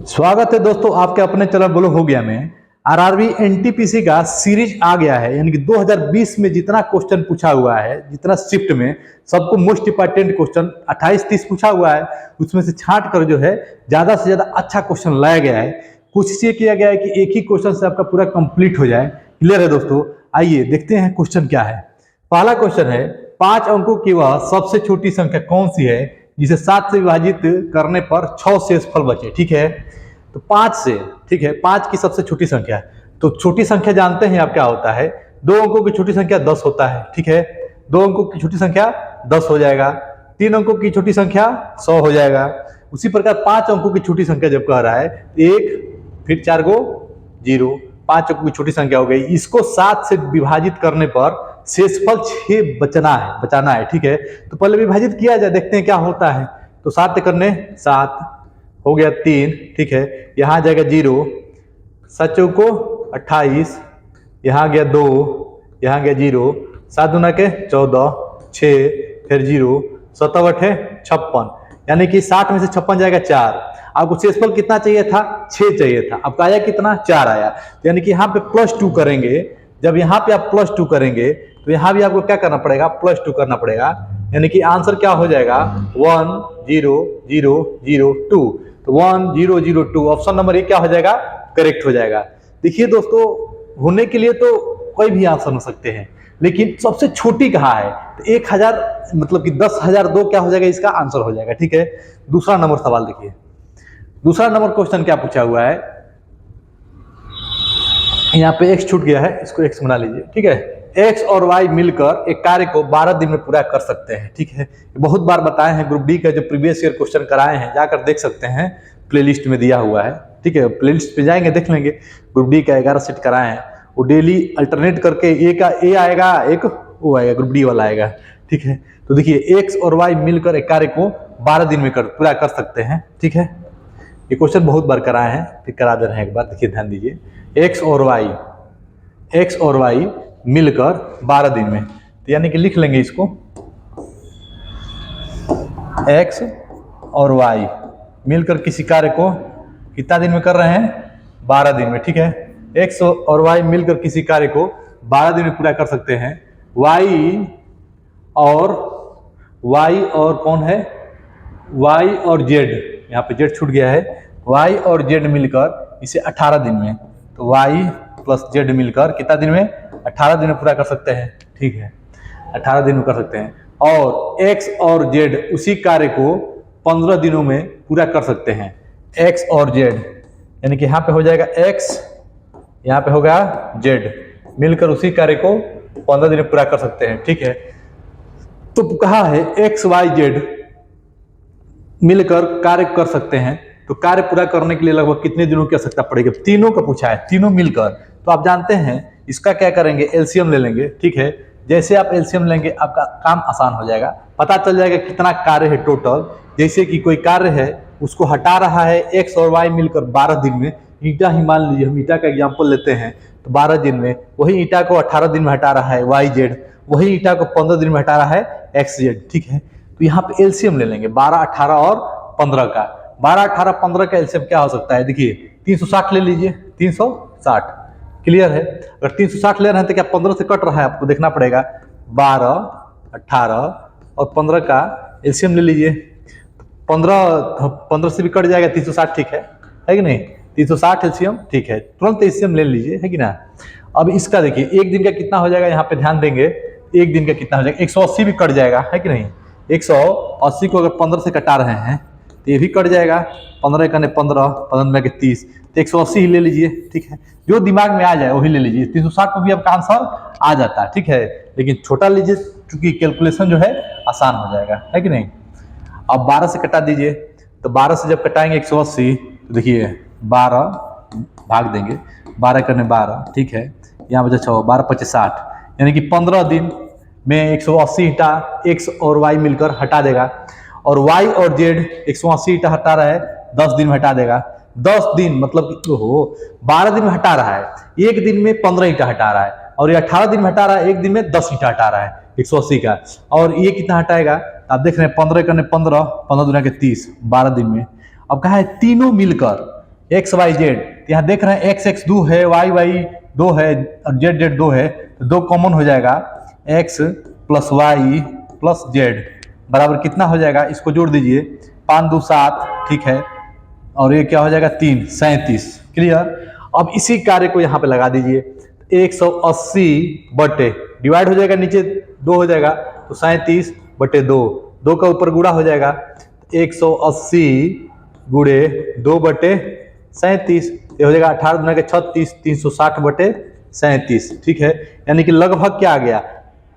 स्वागत है दोस्तों आपके अपने चैनल बोलो हो गया में। आरआरबी एनटीपीसी का सीरीज आ गया है, यानी कि 2020 में जितना क्वेश्चन पूछा हुआ है, जितना शिफ्ट में सबको मोस्ट इंपॉर्टेंट क्वेश्चन 28-30 पूछा हुआ है, उसमें से छांट कर जो है ज्यादा से ज्यादा अच्छा क्वेश्चन लाया गया है। कोशिश ये किया गया है कि एक ही क्वेश्चन से आपका पूरा कंप्लीट हो जाए। क्लियर है दोस्तों? आइए देखते हैं क्वेश्चन क्या है। पहला क्वेश्चन है, 5 अंकों की वह सबसे छोटी संख्या कौन सी है जिसे 7 से विभाजित करने पर 6 शेषफल बचे। ठीक है, तो 5 से, ठीक है, 5 की सबसे छोटी संख्या है। तो छोटी संख्या जानते हैं आप क्या होता है, 2 अंकों की छोटी संख्या 10 होता है। ठीक है, 2 अंकों की छोटी संख्या 10 हो जाएगा, 3 अंकों की छोटी संख्या 100 हो जाएगा। उसी प्रकार 5 अंकों की छोटी संख्या जब कह रहा है 1 फिर 4 गो 0, 5 अंकों की छोटी संख्या हो गई। इसको 7 से विभाजित करने पर शेषफल 6 बचाना है। ठीक है, तो पहले विभाजित किया जाए, देखते हैं क्या होता है। तो 7 करने 7 हो गया 3, ठीक है, यहाँ जाएगा 0, 7 चौको 28, यहाँ गया 2, यहाँ गया 0, 7 दूना के 14, 6 फिर 0, 7 8 56, यानी कि 60 में से 56 जाएगा 4। आपको शेषफल कितना चाहिए था? 6 चाहिए था, आपका आया कितना? 4 आया। तो यानी कि यहाँ पे +2 करेंगे। जब यहाँ पे आप +2 करेंगे तो यहाँ भी आपको क्या करना पड़ेगा? +2 करना पड़ेगा, यानी कि आंसर क्या हो जाएगा? 1 0 0 0 2। तो 1 0 0 2 ऑप्शन नंबर ए क्या हो जाएगा? करेक्ट हो जाएगा। देखिए दोस्तों, होने के लिए तो कोई भी आंसर हो सकते हैं, लेकिन सबसे छोटी कहाँ है? तो 1000 मतलब कि 10,002 क्या हो जाएगा? इसका आंसर हो जाएगा। ठीक है, दूसरा नंबर सवाल देखिए। दूसरा नंबर क्वेश्चन क्या पूछा हुआ है, यहाँ पे x छूट गया है, इसको x बना लीजिए। ठीक है, x और y मिलकर एक कार्य को 12 दिन में पूरा कर सकते हैं। ठीक है, बहुत बार बताए हैं, ग्रुप डी का जो प्रीवियस ईयर क्वेश्चन कराए हैं जाकर देख सकते हैं, प्लेलिस्ट में दिया हुआ है। ठीक है, प्लेलिस्ट पे जाएंगे देख लेंगे। ग्रुप डी का 11 सेट कराए हैं, वो डेली अल्टरनेट करके ए का ए आएगा, एक वो आएगा, ग्रुप डी वाला आएगा। ठीक है, तो देखिए x और y मिलकर एक कार्य को 12 दिन में पूरा कर सकते हैं। ठीक है, ये क्वेश्चन बहुत बार कराए हैं, फिर करा दे रहे हैं एक बार, देखिए ध्यान दीजिए। x और y मिलकर 12 दिन में, तो यानी कि लिख लेंगे इसको, x और y मिलकर किसी कार्य को कितना दिन में कर रहे हैं? 12 दिन में। ठीक है, x और y मिलकर किसी कार्य को 12 दिन में पूरा कर सकते हैं। y और कौन है? y और z, यहाँ पे z छूट गया है, y और z मिलकर इसे 18 दिन में, तो y प्लस z मिलकर कितना दिन में? 18 दिन में पूरा कर सकते हैं। ठीक है, 18 दिन में कर सकते हैं। और x और z उसी कार्य को 15 दिनों में पूरा कर सकते हैं। x और z, यानी कि यहाँ पे हो जाएगा x, यहाँ पे होगा z, मिलकर उसी कार्य को 15 दिन में पूरा कर सकते हैं। ठीक है, तो कहा है x y z मिलकर कार्य कर सकते हैं, तो कार्य पूरा करने के लिए लगभग कितने दिनों की आवश्यकता पड़ेगी? तीनों का पूछा है, तीनों मिलकर। तो आप जानते हैं इसका क्या करेंगे? एलसीएम ले लेंगे। ठीक है, जैसे आप एलसीएम लेंगे आपका काम आसान हो जाएगा, पता चल जाएगा कितना कार्य है टोटल। जैसे कि कोई कार्य है, उसको हटा रहा है x और y मिलकर 12 दिन में। ईंटा ही मान लीजिए, हम ईंटा का एग्जाम्पल लेते हैं, तो 12 दिन में, वही ईंटा को 18 दिन में हटा रहा है YZ, वही ईंटा को 15 दिन में हटा रहा है XZ। ठीक है, तो यहाँ पे एलसीएम ले लेंगे 12 18 और 15 का। 12 18 15 का एलसीएम क्या हो सकता है? देखिए 360 ले लीजिए, 360। क्लियर है? अगर 360 ले रहे हैं तो क्या 15 से कट रहा है? आपको देखना पड़ेगा। 12 18 और 15 का एलसीएम ले लीजिए, 15 से भी कट जाएगा 360। ठीक है कि नहीं? 360 एलसीएम, ठीक है, तुरंत एलसीएम ले लीजिए, है कि ना। अब इसका देखिए एक दिन का कितना हो जाएगा, यहाँ पे ध्यान देंगे, एक दिन का कितना हो जाएगा? 180 भी कट जाएगा, है कि नहीं। 180 को अगर 15 से कटा रहे हैं तो ये भी कट जाएगा। 15 करने 15, 15 के 30, तो 180 ही ले लीजिए। ठीक है, जो दिमाग में आ जाए वही ले लीजिए। 360 को भी आपका आंसर आ जाता है। ठीक है, लेकिन छोटा लीजिए क्योंकि कैलकुलेशन जो है आसान हो जाएगा, है कि नहीं। अब 12 से कटा दीजिए, तो 12 से जब कटाएंगे 180, तो देखिए 12 भाग देंगे, 12 करने 12, ठीक है, यहाँ बचा 6, 12 25 60, यानी कि 15 दिन में 180 ईंटा x और y मिलकर हटा देगा। और y और z 180 ईंटा हटा रहा है, 10 दिन में हटा देगा। 10 दिन मतलब कि 12 दिन में हटा रहा है, एक दिन में 15 ईंटा हटा रहा है, और ये 18 दिन में हटा रहा है, एक दिन में 10 ईंटा हटा रहा है 180 का। और ये कितना हटाएगा? आप देख रहे हैं 15 करने 15, 15 दुना के 30, 12 दिन में। अब कहा है तीनों मिलकर एक्स वाई जेड, यहाँ देख रहे हैं एक्स एक्स 2 है, वाई वाई 2 है और जेड जेड 2 है, तो 2 कॉमन हो जाएगा, X plus Y plus Z बराबर कितना हो जाएगा, इसको जोड़ दीजिए, 5 2 7, ठीक है, और ये क्या हो जाएगा 3 37। क्लियर। अब इसी कार्य को यहाँ पे लगा दीजिए, 180 बटे डिवाइड हो जाएगा, नीचे 2 हो जाएगा तो 37 बटे 2, 2 का ऊपर गुणा हो जाएगा, 180 गुणे 2 बटे 37, ये हो जाएगा 18 गुना के 36, 360 बटे 37, ठीक है। यानी कि लगभग क्या आ गया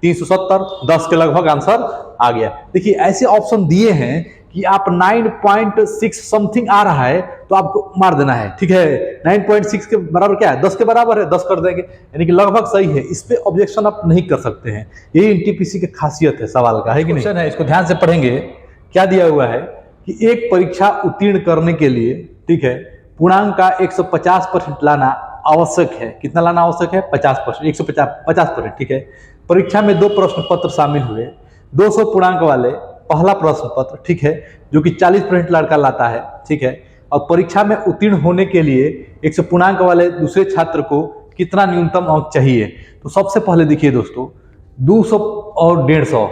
370, 10 के लगभग आंसर आ गया। देखिए ऐसे ऑप्शन दिए हैं कि आप 9.6 समथिंग आ रहा है तो आपको मार देना है, ठीक है। 9.6 के बराबर क्या है, 10 के बराबर है, 10 कर देंगे, यानी कि लगभग सही है। इस पे ऑब्जेक्शन आप नहीं कर सकते हैं, यही एनटीपीसी की खासियत है सवाल का, है कि नहीं। क्वेश्चन है, इसको ध्यान से पढ़ेंगे। क्या दिया हुआ है कि एक परीक्षा उत्तीर्ण करने के लिए, ठीक है, पूर्णांक का 150% लाना आवश्यक है। कितना लाना आवश्यक है, 50%, 150%, ठीक है। परीक्षा में 2 प्रश्न पत्र शामिल हुए, 200 पूर्णांक वाले पहला प्रश्न पत्र, ठीक है, जो कि 40% लड़का लाता है, ठीक है, और परीक्षा में उत्तीर्ण होने के लिए 100 पूर्णांक वाले दूसरे छात्र को कितना न्यूनतम अंक चाहिए। तो सबसे पहले देखिए दोस्तों, 200 और 150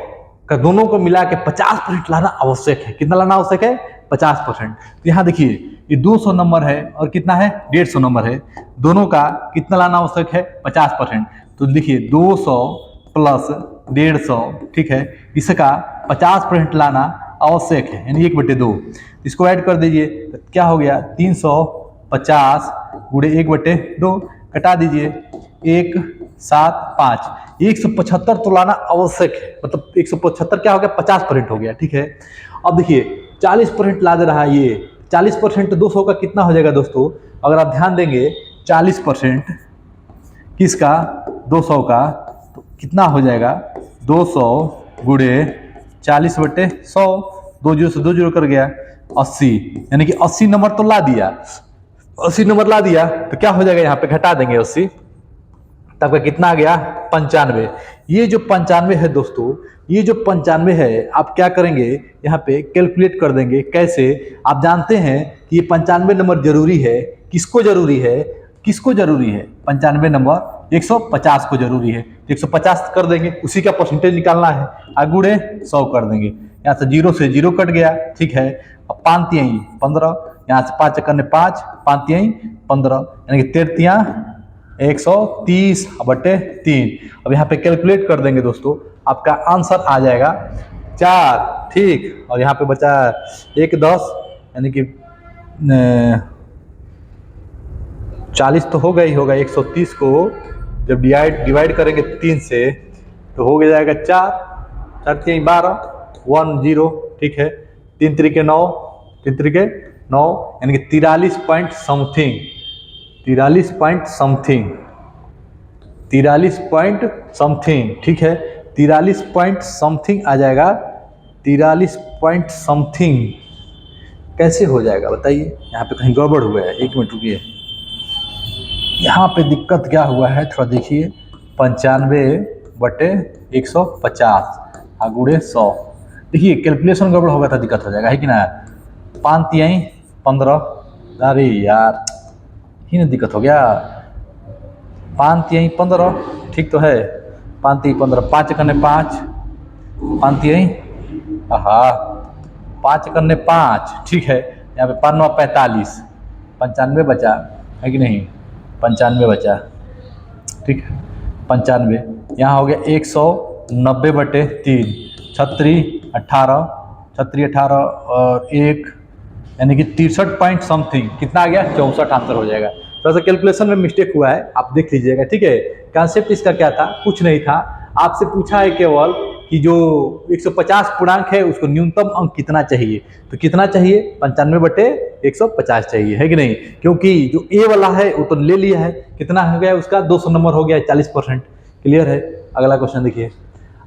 का दोनों को मिला के 50% लाना आवश्यक है। कितना लाना आवश्यक है, 50%। तो यहाँ देखिए ये 200 नंबर है और कितना है 150 नंबर है, दोनों का कितना लाना आवश्यक है, 50%। तो देखिए 200 प्लस 150, ठीक है, इसका 50% लाना आवश्यक है, यानी 1/2। इसको ऐड कर दीजिए तो क्या हो गया, 350 गुणे 1/2, कटा दीजिए, 1 7 5, 175 तो लाना आवश्यक है, मतलब 175 क्या हो गया, 50% हो गया, ठीक है। अब देखिए 40% ला दे रहा है, ये 40% 200 का कितना हो जाएगा दोस्तों, अगर आप ध्यान देंगे 40% किसका, 200 का, तो कितना हो जाएगा, 200 गुणे 40/100, 2 0 से 2 0 कर गया, 80, यानी कि 80 नंबर तो ला दिया, 80 नंबर ला दिया तो क्या हो जाएगा, यहाँ पे घटा देंगे 80, तब का कितना आ गया, 95। ये जो 95 है दोस्तों, ये जो 95 है, आप क्या करेंगे, यहाँ पे कैलकुलेट कर देंगे। कैसे, आप जानते हैं कि ये 95 नंबर जरूरी है, किसको जरूरी है, किसको जरूरी है, 95 नंबर 150 को जरूरी है, 150 कर देंगे, उसी का परसेंटेज निकालना है, अगुड़े 100 कर देंगे, यहाँ से 0 से 0 कट गया, ठीक है। अब 5 तिहाई 15, यहाँ से 5 करने 5, 5 तिहाई 15, यानी कि 13 130/3। अब यहाँ पे कैलकुलेट कर देंगे दोस्तों, आपका आंसर आ जाएगा 4, ठीक। और यहाँ पे बचा 1 10, यानी कि 40 तो होगा ही होगा, 130 को जब डिवाइड करेंगे 3 से तो हो जाएगा 4, 4 3 12, 1 0, ठीक है, 3 3 9, 3 3 9, यानी कि 43 point something, 43 point something, 43 point something, ठीक है, 43 पॉइंट समथिंग आ जाएगा, 43 पॉइंट समथिंग कैसे हो जाएगा बताइए, यहाँ पे कहीं गड़बड़ हुआ है, 1 मिनट रुकिए, यहाँ पे दिक्कत क्या हुआ है थोड़ा देखिए, 95/150 गुणे 100, देखिए कैलकुलेशन गड़बड़ होगा तो दिक्कत हो जाएगा, है कि ना। 5 तिहाई 15, अरे यार ही ना दिक्कत हो गया, 5 तिहाई 15, ठीक तो है, 5 तिहाई 15, 5 करने 5, 5 तिहाई, हाँ 5 करने 5, ठीक है, यहाँ पे 5 9 45, 95 बचा, है कि नहीं, 95 बचा, ठीक है, 95, यहाँ हो गया 190/3, 36 18, 36 18 और 1, यानी कि 63 पॉइंट समथिंग, कितना आ गया, 64 आंसर हो जाएगा। थोड़ा सा कैलकुलेशन में मिस्टेक हुआ है, आप देख लीजिएगा, ठीक है। कॉन्सेप्ट इसका क्या था, कुछ नहीं था, आपसे पूछा है केवल कि जो 150 पूर्णांक है उसको न्यूनतम अंक कितना चाहिए, तो कितना चाहिए, 95/150 चाहिए, है कि नहीं, क्योंकि जो ए वाला है वो तो ले लिया है, कितना हो गया उसका, 200 नंबर हो गया, 40%। क्लियर है। अगला क्वेश्चन देखिए,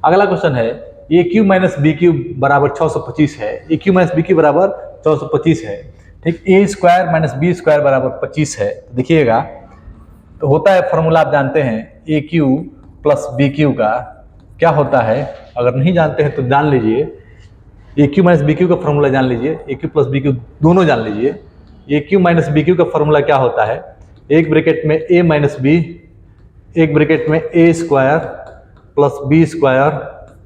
अगला क्वेश्चन है ए क्यू माइनस बी क्यू बराबर 625 है, ए क्यू माइनस बी क्यू बराबर 625 है, ठीक, ए स्क्वायर माइनस बी स्क्वायर बराबर 25 है। देखिएगा तो होता है फॉर्मूला आप जानते हैं, ए क्यू प्लस बी क्यू का क्या होता है, अगर नहीं जानते हैं तो जान लीजिए, a cube minus b cube का फॉर्मूला जान लीजिए, a cube plus b cube दोनों जान लीजिए, a cube minus b cube का फॉर्मूला क्या होता है, एक ब्रैकेट में ए माइनस बी, एक ब्रैकेट में a square plus b square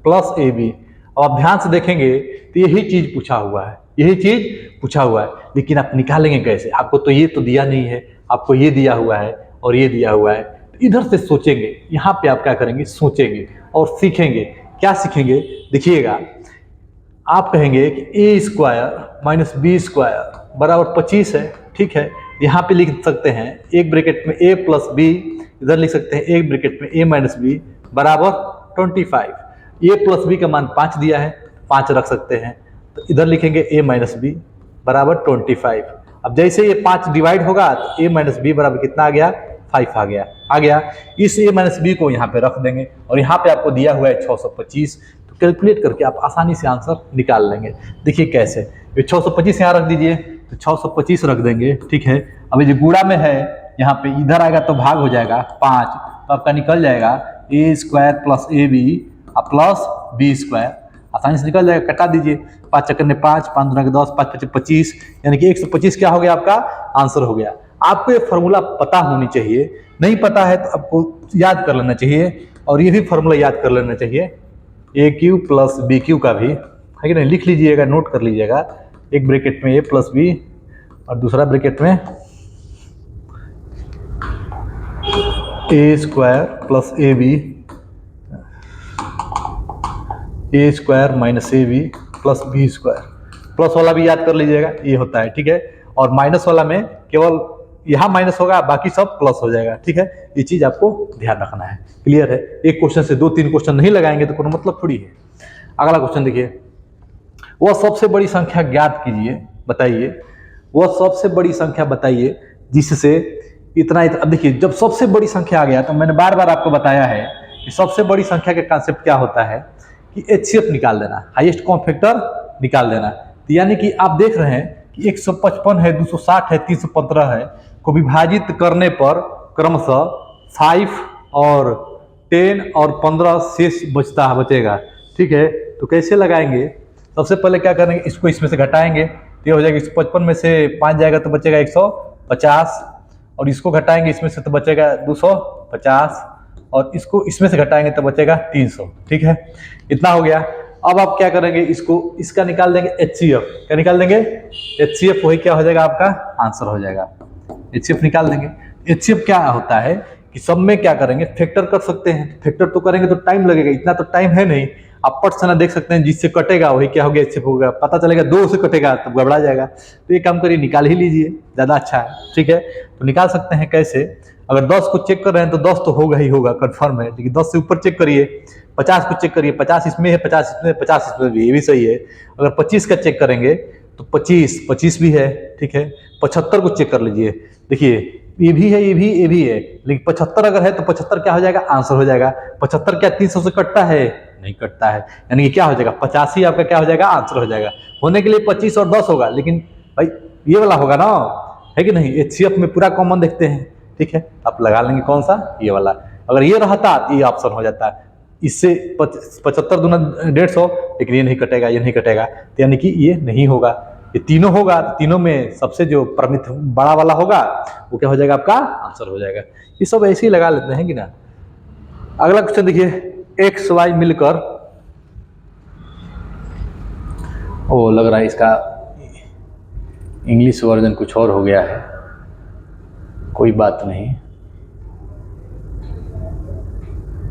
plus a b. अब आप ध्यान से देखेंगे तो यही चीज पूछा हुआ है, यही चीज पूछा हुआ है, लेकिन आप निकालेंगे कैसे? आपको तो ये तो दिया नहीं है, आपको ये दिया हुआ है और ये दिया हुआ है, तो इधर से सोचेंगे। यहाँ पे आप क्या करेंगे, सोचेंगे और सीखेंगे। क्या सीखेंगे देखिएगा, आप कहेंगे कि ए स्क्वायर माइनस बी स्क्वायर बराबर 25 है, ठीक है। यहाँ पे लिख सकते हैं एक ब्रैकेट में ए प्लस बी, इधर लिख सकते हैं एक ब्रैकेट में ए माइनस बी बराबर 25। ए प्लस बी का मान 5 दिया है, 5 रख सकते हैं, तो इधर लिखेंगे ए माइनस बी बराबर 25। अब जैसे ये 5 डिवाइड होगा तो ए माइनस बी बराबर कितना आ गया, 5 आ गया। इस ए माइनस बी को यहाँ पे रख देंगे और यहाँ पे आपको दिया हुआ है 625, तो कैलकुलेट करके आप आसानी से आंसर निकाल लेंगे। देखिए कैसे, ये 625 यहाँ रख दीजिए, तो 625 रख देंगे, ठीक है। अभी जो गुणा में है यहाँ पे इधर आएगा तो भाग हो जाएगा 5, तो आपका निकल जाएगा a square plus a b plus b square, आसानी से निकल जाएगा। कटा दीजिए, 5 चक्कर में 5, 5 दूना के 10, 5 पचे 25, यानी कि 125 क्या हो गया, आपका आंसर हो गया। आपको ये फार्मूला पता होनी चाहिए, नहीं पता है तो आपको याद कर लेना चाहिए, और ये भी फार्मूला याद कर लेना चाहिए ए क्यू प्लस बी क्यू का भी, है कि नहीं, लिख लीजिएगा, नोट कर लीजिएगा। एक ब्रैकेट में ए प्लस बी और दूसरा ब्रैकेट में a square plus a b, a square minus a b plus b square, plus वाला भी याद कर लीजिएगा, ये होता है, ठीक है। और माइनस वाला में केवल यहाँ माइनस होगा, बाकी सब प्लस हो जाएगा, ठीक है। ये चीज आपको ध्यान रखना है, क्लियर है। एक क्वेश्चन से 2-3 क्वेश्चन नहीं लगाएंगे तो कोई मतलब थोड़ी है। अगला क्वेश्चन देखिए, वह सबसे बड़ी संख्या ज्ञात कीजिए, बताइए वह सबसे बड़ी संख्या बताइए जिससे इतना। अब देखिए, जब सबसे बड़ी संख्या आ गया तो मैंने बार बार आपको बताया है कि सबसे बड़ी संख्या का कांसेप्ट क्या होता है कि HCF निकाल देना, हाईएस्ट कॉमन फैक्टर निकाल देना। तो यानी कि आप देख रहे हैं कि 155 है, 260 है, 315 है, को विभाजित करने पर क्रमशः 5 और 10 और 15 शेष बचेगा, ठीक है। तो कैसे लगाएंगे, सबसे पहले क्या करेंगे, इसको इसमें से घटाएंगे तो ये हो जाएगा, 155 में से 5 जाएगा तो बचेगा 150, और इसको घटाएंगे इसमें से तो बचेगा 250, और इसको इसमें से घटाएंगे तो बचेगा 300, ठीक है। इतना हो गया। अब आप क्या करेंगे, इसका निकाल देंगे HCF। क्या निकाल देंगे, HCF, वही क्या हो जाएगा, आपका आंसर हो जाएगा। HCF निकाल देंगे। HCF क्या होता है कि सब में क्या करेंगे, फैक्टर कर सकते हैं। फैक्टर तो करेंगे तो टाइम लगेगा, इतना तो टाइम है नहीं। आप पट से ना देख सकते हैं, जिससे कटेगा वही क्या हो गया, HCF होगा। पता चलेगा 2 से कटेगा तब घबरा जाएगा। तो ये काम करिए, निकाल ही लीजिए, ज़्यादा अच्छा है, ठीक है। तो निकाल सकते हैं कैसे, अगर 10 को चेक कर रहे हैं तो 10 तो होगा ही होगा, कंफर्म है। लेकिन 10 से ऊपर चेक करिए, 50 को चेक करिए, 50 इसमें है, 50 इसमें, 50 इसमें भी, ये भी सही है। अगर 25 का चेक करेंगे तो 25 भी है, ठीक है। 75 को चेक कर लीजिए, देखिए ये भी है, ये भी है, लेकिन 75 अगर है तो 75 क्या हो जाएगा, आंसर हो जाएगा। 75 क्या 300 से कटता है, नहीं कटता है, यानी कि क्या हो जाएगा, 85 आपका क्या हो जाएगा, आंसर हो जाएगा। होने के लिए 25 और 10 होगा, लेकिन भाई ये वाला होगा ना, है कि नहीं। HCF में पूरा कॉमन देखते हैं, ठीक है। आप लगा लेंगे कौन सा, ये वाला। अगर ये रहता तो ये ऑप्शन हो जाता है, इससे 75 दूना 150, लेकिन ये नहीं कटेगा, ये नहीं कटेगा, तो यानी कि ये नहीं होगा। ये तीनों होगा, तीनों में सबसे जो प्रमित बड़ा वाला होगा वो क्या हो जाएगा, आपका आंसर हो जाएगा। ये सब ऐसे ही लगा लेते हैं कि ना। अगला क्वेश्चन देखिए, एक्स वाई मिलकर, ओ लग रहा है इसका इंग्लिश वर्जन कुछ और हो गया है, कोई बात नहीं।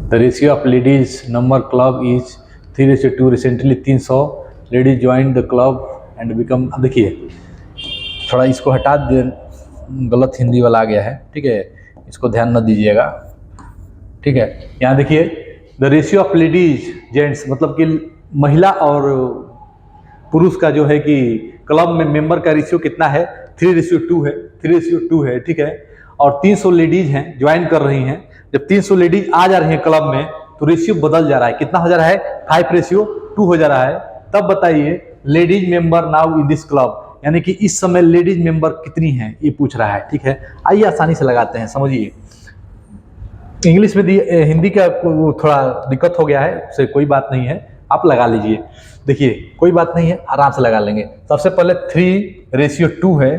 The ratio of ladies number club is 3:2। Recently 300 ladies join the club and become. देखिए थोड़ा इसको हटा दे, गलत हिंदी वाला आ गया है, ठीक है, इसको ध्यान न दीजिएगा, ठीक है। यहाँ देखिए, the ratio of ladies gents, मतलब कि महिला और पुरुष का जो है कि क्लब में मेंबर का रेशियो कितना है, 3:2 है, 3:2 है, ठीक है। और 300 लेडीज हैं, ज्वाइन कर रही हैं। जब 300 लेडीज आ जा रही हैं क्लब में तो रेशियो बदल जा रहा है, कितना हो जा रहा है, 5:2 हो जा रहा है। तब बताइए ladies member now in this club, यानी कि इस समय लेडीज मेंबर कितनी हैं, ये पूछ रहा है, ठीक है। आइए आसानी से लगाते हैं, समझिए। इंग्लिश में हिंदी का थोड़ा दिक्कत हो गया है, उससे कोई बात नहीं है, आप लगा लीजिए। देखिए कोई बात नहीं है, आराम से लगा लेंगे। सबसे पहले 3:2 है,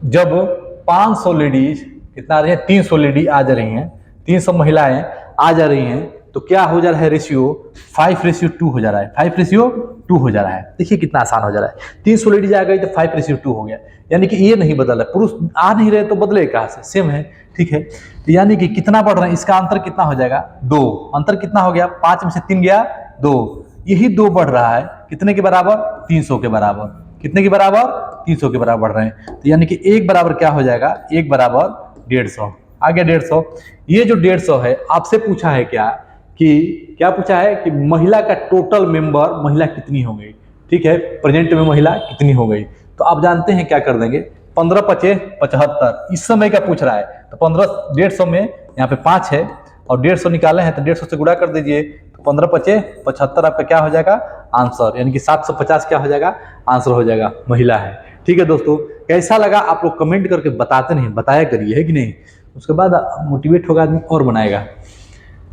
जब 500 लेडीज कितना आ रही है, 300 लेडीज आ जा रही हैं, 300 महिलाएं आ जा रही हैं, तो क्या हो जा रहा है रेशियो 5:2 हो जा रहा है, 5:2 हो जा रहा है। देखिए कितना आसान हो जा रहा है, 300 लेडीज आ गई तो 5:2 हो गया, यानी कि ये नहीं बदल है, पुरुष आ नहीं रहे तो बदले कहाँ से, सेम है, ठीक है। तो यानी कि कितना बढ़ रहा है, इसका अंतर कितना हो जाएगा 2, अंतर कितना हो गया, 5 में से 3 गया 2, यही 2 बढ़ रहा है कितने के बराबर, 300 के बराबर, कितने के बराबर, 300 के बराबर बढ़ रहे हैं। तो यानी कि 1 बराबर क्या हो जाएगा, 1 बराबर 150 आ गया 150। ये जो 150 है आपसे पूछा है क्या पूछा है कि महिला का टोटल मेंबर महिला कितनी हो गई, ठीक है, प्रेजेंट में महिला कितनी हो गई। तो आप जानते हैं क्या कर देंगे, 15 पचे 75, इस समय का पूछ रहा है, तो 15 150 में यहाँ पे 5 है और 150 निकाले हैं तो 150 से गुणा कर दीजिए, तो 15 पचे 75 आपका क्या हो जाएगा आंसर, यानी कि 750 क्या हो जाएगा आंसर हो जाएगा, महिला है। ठीक है दोस्तों, कैसा लगा आप लोग कमेंट करके बताते नहीं, बताया करिए, है कि नहीं, उसके बाद मोटिवेट होगा आदमी और बनाएगा।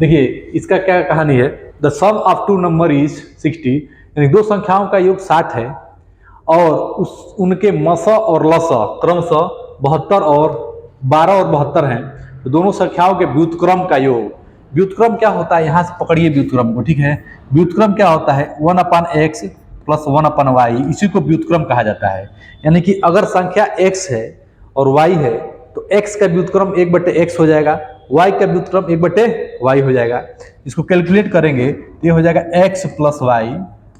देखिए इसका क्या कहानी है, the sum of two number is 60, यानी दो संख्याओं का योग 60 है और उनके मस और लस क्रमशः 72 और 12 और 72 हैं, तो दोनों संख्याओं के व्युत्क्रम का योग, व्युत्क्रम क्या होता है, यहाँ से पकड़िए व्युत्क्रम को, ठीक है, व्युत्क्रम क्या होता है 1/x प्लस 1/y, इसी को व्युत्क्रम कहा जाता है। यानी कि अगर संख्या x है और y है तो x का व्युत्क्रम 1/x हो जाएगा, y का व्युत्क्रम 1/y हो जाएगा। इसको कैलकुलेट करेंगे तो ये हो जाएगा x प्लस वाई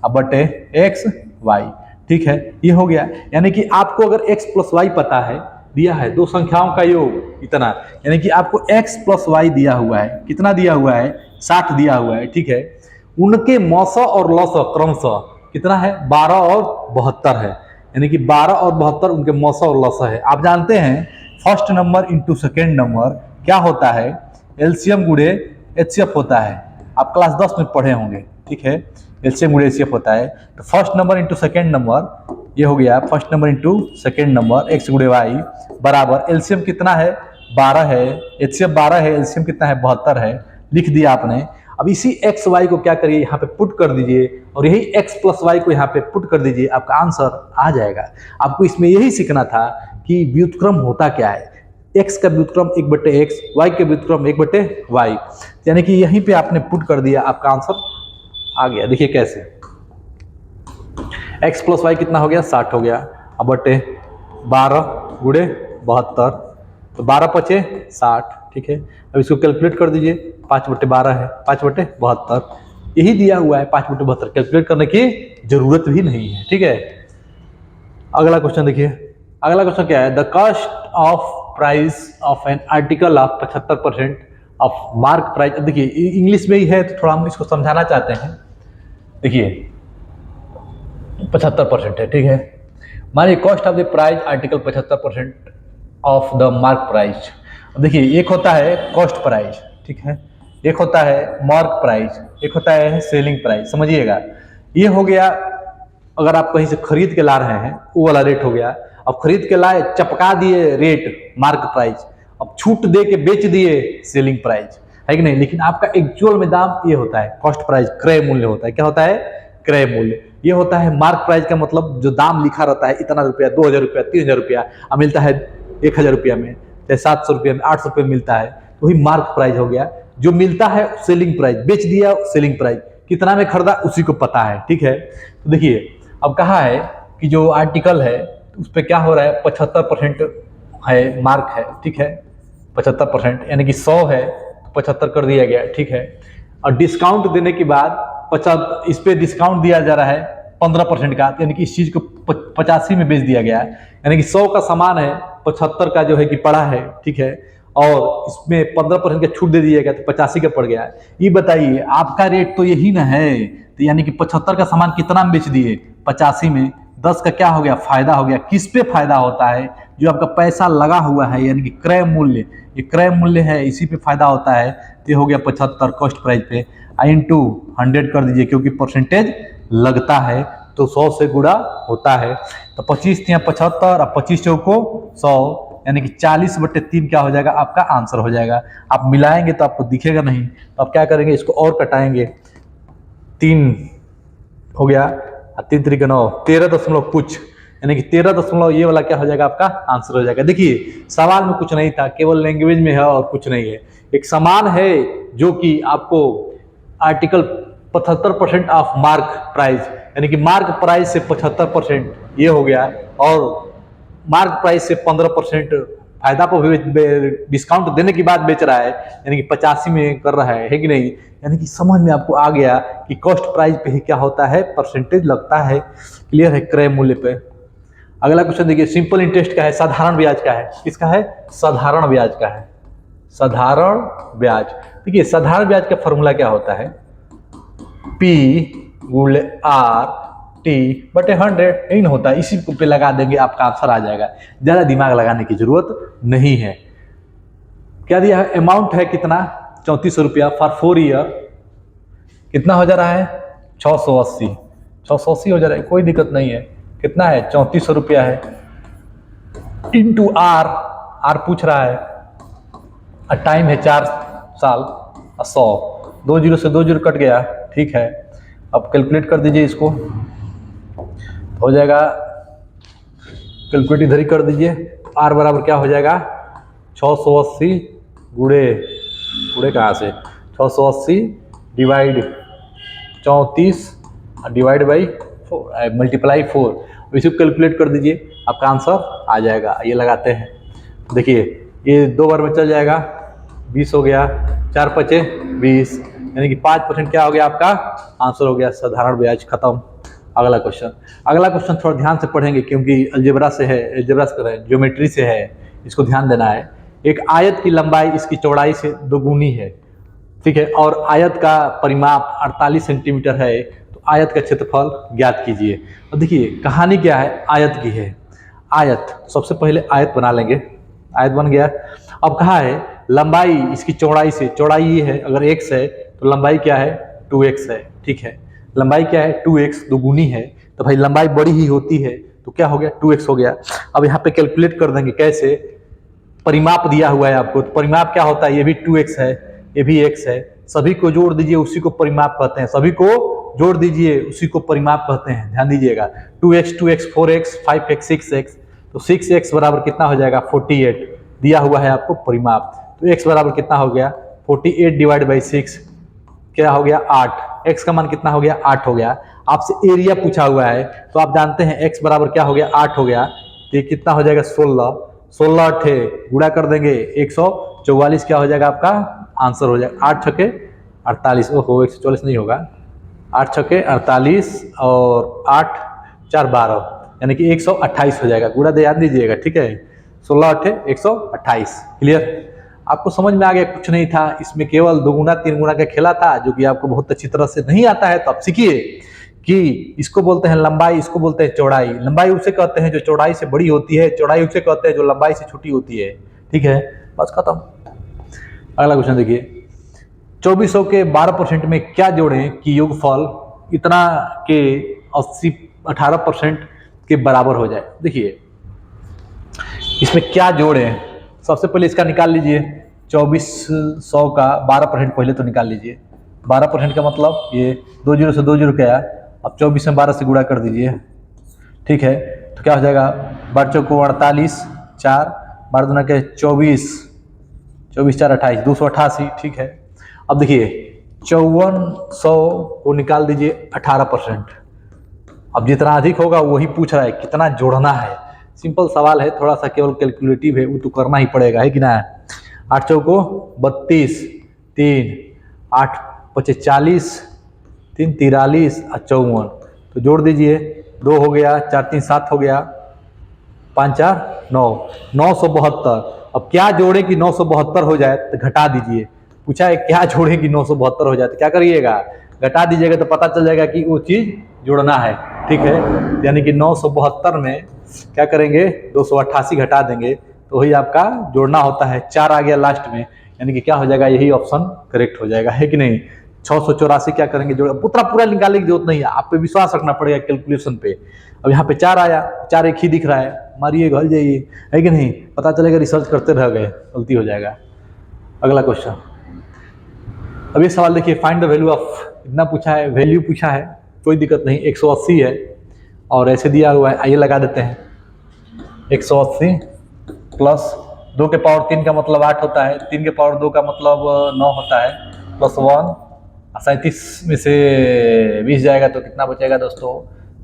बटे एक्स वाई, ठीक है, ये हो गया। यानी कि आपको अगर x प्लस वाई पता है, दिया है दो संख्याओं का योग इतना, यानी कि आपको x प्लस वाई दिया हुआ है, कितना दिया हुआ है 60 दिया हुआ है, ठीक है, उनके मस और लस क्रमशः कितना है 12 और 72 है, यानी कि 12 और 72 उनके मस और लस है। आप जानते हैं first number into second number क्या होता है, एलसीएम गुणे एचसीएफ होता है, आप क्लास 10 में पढ़े होंगे, ठीक है, एलसीएम गुणे एचसीएफ होता है। तो first number into second number, ये हो गया first number into second number x गुणे वाई बराबर एलसीएम कितना है 12 है, एचसीएफ 12 है, एलसीएम कितना है 72 है, लिख दिया आपने। अब इसी एक्स वाई को क्या करिए यहाँ पे पुट कर दीजिए और यही एक्स प्लस वाई को यहाँ पे पुट कर दीजिए, आपका आंसर आ जाएगा। आपको इसमें यही सीखना था कि व्युत्क्रम होता क्या है, x का व्युत्क्रम 1/x, y का व्युत्क्रम 1/y, यानी कि यहीं पे आपने पुट कर दिया, आपका आंसर आ गया। देखिए कैसे, x प्लस वाई कितना हो गया 60 हो गया, अब बटे 12 गुणे 72, तो 12 पचे 60, ठीक है। अब इसको कैलकुलेट कर दीजिए, 5/12 है, 5/72, यही दिया हुआ है 5/72, कैलकुलेट करने की जरूरत भी नहीं है, ठीक है। अगला क्वेश्चन देखिए, अगला क्वेश्चन क्या है, the cost of price of an article of 75% of mark price. अब देखिए इंग्लिश में ही है तो थोड़ा हम इसको समझाना चाहते हैं। देखिए 75% है, ठीक है, मानिए cost of the price article 75% of the mark price. अब देखिए एक होता है कॉस्ट प्राइस, ठीक है, एक होता है मार्क प्राइस, एक होता है सेलिंग प्राइस, समझिएगा। ये हो गया अगर आप कहीं से खरीद के ला रहे हैं वो वाला रेट हो गया, अब खरीद के लाए चपका दिए रेट मार्क प्राइस, अब छूट दे के बेच दिए सेलिंग प्राइस, है कि नहीं। लेकिन आपका एक्चुअल में दाम ये होता है कॉस्ट प्राइस, क्रय मूल्य होता है, क्या होता है क्रय मूल्य। ये होता है मार्क प्राइस का मतलब जो दाम लिखा रहता है इतना रुपया, 2000 रुपया, 3000 रुपया, अब मिलता है 1000 रुपया में, चाहे 700 रुपये में, 800 रुपये मिलता है, तो वही मार्क प्राइस हो गया। जो मिलता है सेलिंग प्राइस, बेच दिया सेलिंग प्राइस, कितना में खरीदा उसी को पता है, ठीक है। तो देखिए अब कहा है कि जो आर्टिकल है उस पर क्या हो रहा है 75% है मार्क है, ठीक है, 75% यानी कि 100 है तो 75 कर दिया गया, ठीक है। और डिस्काउंट देने के बाद इस पे डिस्काउंट दिया जा रहा है 15% का, यानी कि इस चीज को 85 में बेच दिया गया है, यानी कि 100 का सामान है 75 का जो है कि पड़ा है, ठीक है, और इसमें 15% का छूट दे दिया गया तो 85 का पड़ गया। ये बताइए आपका रेट तो यही ना है, तो यानी कि 75 का सामान कितना में बेच दिए 85 में, 10 का क्या हो गया फायदा हो गया। किस पे फायदा होता है, जो आपका पैसा लगा हुआ है यानी कि क्रय मूल्य, ये क्रय मूल्य है, इसी पे फायदा होता है। तो ये हो गया 75 कॉस्ट प्राइस पे, इंटू 100 कर दीजिए क्योंकि परसेंटेज लगता है तो 100 से गुणा होता है, तो 25 या 75 और 25 चौको 100, यानी कि 40/3 क्या हो जाएगा आपका आंसर हो जाएगा। आप मिलाएंगे तो आपको दिखेगा नहीं, तो आप क्या करेंगे इसको और कटाएंगे, 3 हो गया 3 3 9 13 दशमलव कुछ, यानी कि 13 ये वाला क्या हो जाएगा आपका आंसर हो जाएगा। देखिए सवाल में कुछ नहीं था, केवल लैंग्वेज में है और कुछ नहीं है। एक समान है जो कि आपको आर्टिकल 75% ऑफ मार्क प्राइस, यानी कि मार्क प्राइस से 75% ये हो गया, और मार्क प्राइस से 15% फायदा पर डिस्काउंट देने के बाद बेच रहा है, यानी कि 85 में कर रहा है कि नहीं। यानी कि समझ में आपको आ गया कि कॉस्ट प्राइस पे ही क्या होता है, परसेंटेज लगता है। क्लियर है क्रय मूल्य पे। अगला क्वेश्चन देखिए, सिंपल इंटरेस्ट का है, साधारण ब्याज का है। किसका है? साधारण ब्याज का है। साधारण ब्याज, देखिए साधारण ब्याज का फॉर्मूला क्या होता है, P गुणे R T बटे 100 इन होता है। इसी पे लगा देंगे आपका आंसर आ जाएगा, ज्यादा दिमाग लगाने की जरूरत नहीं है। क्या दिया है? अमाउंट है कितना? 3400 रुपया फॉर 4 ईयर। कितना हो जा रहा है? 680। 680 हो जा रहा है, कोई दिक्कत नहीं है। कितना है? 3400 रुपया है इंटू आर। आर पूछ रहा है, टाइम है 4 साल, 100। 2 जीरो से 2 जीरो कट गया, ठीक है। अब कैलकुलेट कर दीजिए इसको, हो जाएगा। कैलकुलेट इधर ही कर दीजिए। आर बराबर क्या हो जाएगा? 680 गुणे कहाँ से? 680 डिवाइड 34 डिवाइड बाई 4 मल्टीप्लाई 4। इसी को कैलकुलेट कर दीजिए, आपका आंसर आ जाएगा। ये लगाते हैं, देखिए ये 2 बार में चल जाएगा, 20 हो गया, 4 पचे 20, यानी कि 5% क्या हो गया आपका आंसर हो गया। साधारण ब्याज खत्म। अगला क्वेश्चन थोड़ा ध्यान से पढ़ेंगे क्योंकि अलजेब्रा से है, अलजेब्रा से है, ज्योमेट्री से है, इसको ध्यान देना है। एक आयत की लंबाई इसकी चौड़ाई से दोगुनी है, ठीक है, और आयत का परिमाप 48 सेंटीमीटर है, तो आयत का क्षेत्रफल ज्ञात कीजिए। और देखिए कहानी क्या है, आयत की है। आयत, सबसे पहले आयत बना लेंगे, आयत बन गया। अब कहा है लंबाई इसकी चौड़ाई से, चौड़ाई ये है, अगर x है तो लंबाई क्या है? 2x है, ठीक है। लंबाई क्या है? 2x, दोगुनी है, तो भाई लंबाई बड़ी ही होती है, तो क्या हो गया? 2x हो गया। अब यहाँ पे कैलकुलेट कर देंगे, कैसे? परिमाप दिया हुआ है आपको, तो परिमाप क्या होता है? ये भी 2x है, ये भी x है, सभी को जोड़ दीजिए, उसी को परिमाप कहते हैं। सभी को जोड़ दीजिए, उसी को परिमाप कहते हैं, ध्यान दीजिएगा। 2x 4x 5x 6x, तो 6x बराबर कितना हो जाएगा? 48 दिया हुआ है आपको परिमाप। तो x बराबर कितना हो गया? 48 डिवाइड बाई 6 क्या हो गया? 8। x का मान कितना हो गया? 8 हो गया। आपसे एरिया पूछा हुआ है, तो आप जानते हैं x बराबर क्या हो गया? 8 हो गया, तो ये कितना हो जाएगा? 16। 16 अठे गुणा कर देंगे 144 क्या हो जाएगा आपका आंसर हो जाएगा। 8 छके 48, ओहो 144 नहीं होगा, 8 छके 48 और 8 4 12, यानी कि 128 हो जाएगा। गुणा ध्यान दीजिएगा, ठीक है। 16 अठे 128। क्लियर? आपको समझ में आ गया? कुछ नहीं था इसमें, केवल 2 गुना 3 गुना का खेला था, जो कि आपको बहुत अच्छी तरह से नहीं आता है। तो आप सीखिए कि इसको बोलते हैं लंबाई, इसको बोलते हैं चौड़ाई। लंबाई उसे कहते हैं जो चौड़ाई से बड़ी होती है, चौड़ाई उसे कहते हैं जो लंबाई से छोटी होती है, ठीक है। बस खत्म। अगला क्वेश्चन देखिए, 2400 के 12% में क्या जोड़ें कि योगफल इतना के 18% के बराबर हो जाए। देखिए इसमें क्या जोड़ें, सबसे पहले इसका निकाल लीजिए। 2400 का 12% पहले तो निकाल लीजिए। 12% का मतलब ये 2 जीरो से 2 जीरो क्या, अब 24 में 12 से गुणा कर दीजिए, ठीक है। तो क्या हो जाएगा? 12 चौको 48, 4 12 दूना के 24, 24 4 28, 288, ठीक है। अब देखिए 5400 को निकाल दीजिए 18%। अब जितना अधिक होगा वही पूछ रहा है कितना जोड़ना है। सिंपल सवाल है, थोड़ा सा केवल कैलकुलेटिव है, वो तो करना ही पड़ेगा, है कि ना। 8 चौको 32, 3 8 पचे 40, 3 43 और 54, तो जोड़ दीजिए। 2 हो गया, 4 3 7 हो गया, 5 4 9, 972। अब क्या जोड़े कि 972 हो जाए, तो घटा दीजिए। पूछा है क्या जोड़े कि 972 हो जाए, तो क्या करिएगा? घटा दीजिएगा, तो पता चल जाएगा कि वो चीज़ जोड़ना है, ठीक है। यानी कि 972 में क्या करेंगे? 288 घटा देंगे, तो वही आपका जोड़ना होता है। 4 आ गया लास्ट में, यानी कि क्या हो जाएगा? यही ऑप्शन करेक्ट हो जाएगा, है कि नहीं। 684 क्या करेंगे? जोड़, उतना पूरा निकालने की जरूरत नहीं है, आप पे विश्वास रखना पड़ेगा कैलकुलेशन पे। अब यहाँ पे 4 आया, 4 एक ही दिख रहा है, मारिए घर जाइए, है कि नहीं। पता चलेगा रिसर्च करते रह गए, गलती हो जाएगा। अगला क्वेश्चन, अब ये सवाल देखिए, फाइंड द वैल्यू ऑफ, इतना पूछा है, वैल्यू पूछा है, कोई दिक्कत नहीं। 180 है, और ऐसे दिया हुआ है, आइए लगा देते हैं। 180 प्लस 2 के पावर 3 का मतलब 8 होता है, 3 के पावर 2 का मतलब 9 होता है, प्लस 1, 37 में से 20 जाएगा तो कितना बचेगा दोस्तों?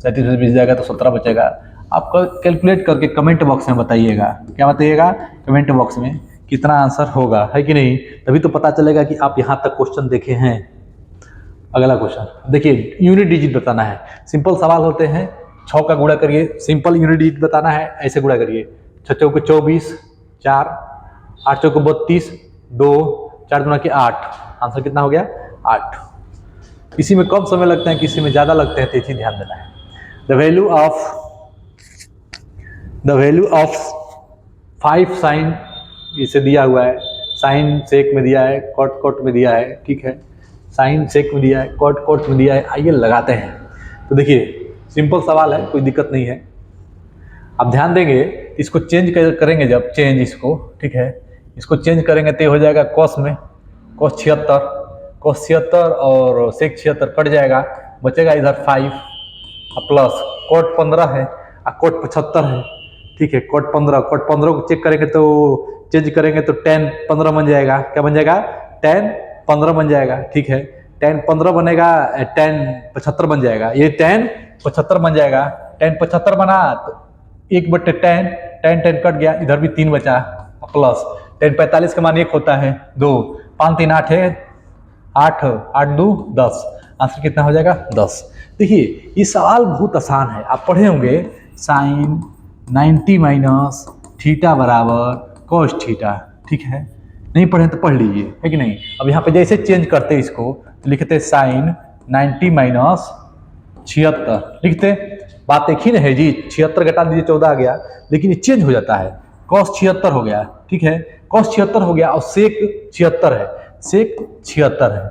37 में से 20 जाएगा तो 17 बचेगा। आप कैलकुलेट करके कमेंट बॉक्स में बताइएगा। क्या बताइएगा? कमेंट बॉक्स में कितना आंसर होगा, है कि नहीं? तभी तो पता चलेगा कि आप यहाँ तक क्वेश्चन देखे हैं। अगला क्वेश्चन देखिए, यूनिट डिजिट बताना है। सिंपल सवाल होते हैं, 6 का गुणा करिए, सिंपल यूनिट डिजिट बताना है, ऐसे गुणा करिए। 6 चौके 24, 4, 8 चौके 32, 2, 4 गुणा के 8, आंसर कितना हो गया? 8। किसी में कम समय लगता है, किसी में ज़्यादा लगते हैं, तो ये चीज़ ध्यान देना है। द वैल्यू ऑफ 5 साइन इसे दिया हुआ है, साइन सेक में दिया है, कॉट कॉट में दिया है, ठीक है, साइन सेक में दिया है, कॉट कॉट में दिया है। आइए लगाते हैं। तो देखिए सिंपल सवाल है, कोई दिक्कत नहीं है। आप ध्यान देंगे, इसको चेंज करेंगे जब चेंज इसको, ठीक है, इसको चेंज करेंगे तो हो जाएगा कॉस में, कॉस 76, कॉस 76 और सेक 76 कट जाएगा, बचेगा इधर 5 प्लस कॉट 15 है और कॉट 75 है, ठीक है, कॉट 15 को चेक करेंगे तो चेंज करेंगे तो tan 15 बन जाएगा। क्या बन जाएगा? tan 15 बन जाएगा, ठीक है, tan 15 बनेगा, tan 75 बन जाएगा, ये tan 75 बन जाएगा। tan 75 बना तो 1/tan, tan कट गया, इधर भी 3 बचा, प्लस tan 45 का मान 1 होता है, 2, 5 3 8 है, 8 8 2 10, आंसर कितना हो जाएगा? 10। देखिए ये सवाल बहुत आसान है, आप पढ़े होंगे साइन 90 माइनस थीटा बराबर कॉस थीटा, ठीक है, नहीं पढ़े तो पढ़ लीजिए, है कि नहीं? अब यहाँ पे जैसे चेंज करते हैं इसको तो लिखते साइन 90 माइनस 76, लिखते, बात एक ही ना है जी, 76 घटा दीजिए 14 आ गया, लेकिन ये चेंज हो जाता है, कॉस 76 हो गया, ठीक है, कॉस 76 हो गया और सेक 76 है, सेक 76 है।